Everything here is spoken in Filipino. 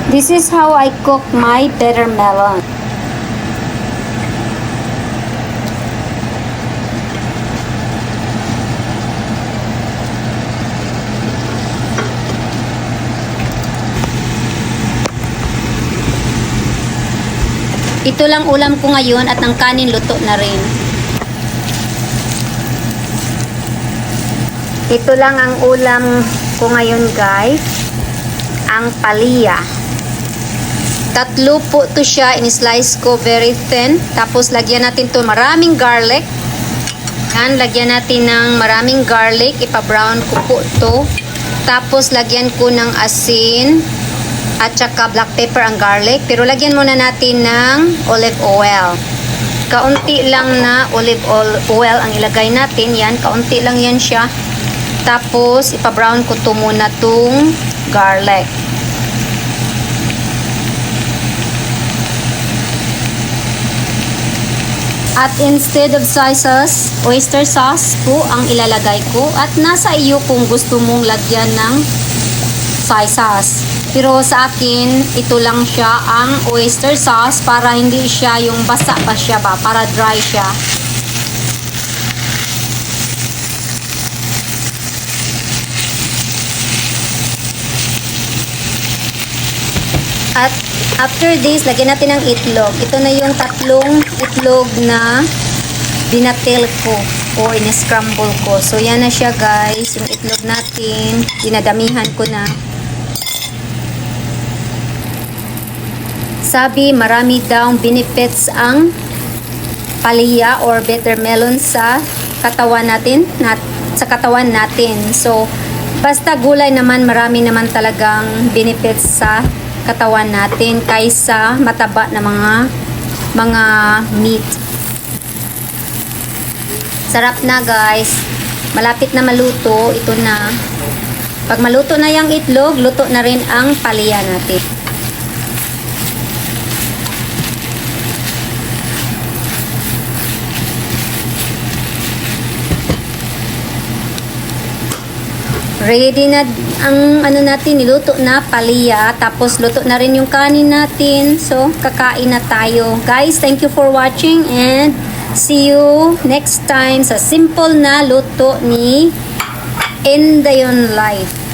This is how I cook my bitter melon. Ito lang ulam ko ngayon at ang kanin luto na rin. Ito lang ang ulam ko ngayon guys. Ang palya. 3 po to siya. In-slice ko very thin. Tapos lagyan natin to maraming garlic. Yan, lagyan natin ng maraming garlic. Ipa-brown ko po to. Tapos lagyan ko ng asin. At saka black pepper ang garlic. Pero lagyan muna natin ng olive oil. Kaunti lang na olive oil ang ilagay natin. Yan, kaunti lang yan siya. Tapos, ipa-brown ko to muna tong garlic. At instead of soy sauce, oyster sauce po ang ilalagay ko. At nasa iyo kung gusto mong lagyan ng soy sauce. Pero sa akin, ito lang siya ang oyster sauce para hindi siya yung basa pa siya ba, para dry siya. At after this, lagyan natin ng itlog. Ito na yung 3 itlog na binatil ko o in-scramble ko. So yan na siya guys, yung itlog natin. Dinadamihan ko na. Sabi, marami daw benefits ang palya or bitter melon sa katawan natin. So, basta gulay naman, marami naman talagang benefits sa katawan natin kaysa mataba na mga meat. Sarap na guys. Malapit na maluto. Ito na. Pag maluto na yung itlog, luto na rin ang palya natin. Ready na ang natin, niluto na palya. Tapos luto na rin yung kanin natin. So, kakain na tayo. Guys, thank you for watching and see you next time sa simple na luto ni Indayon Life.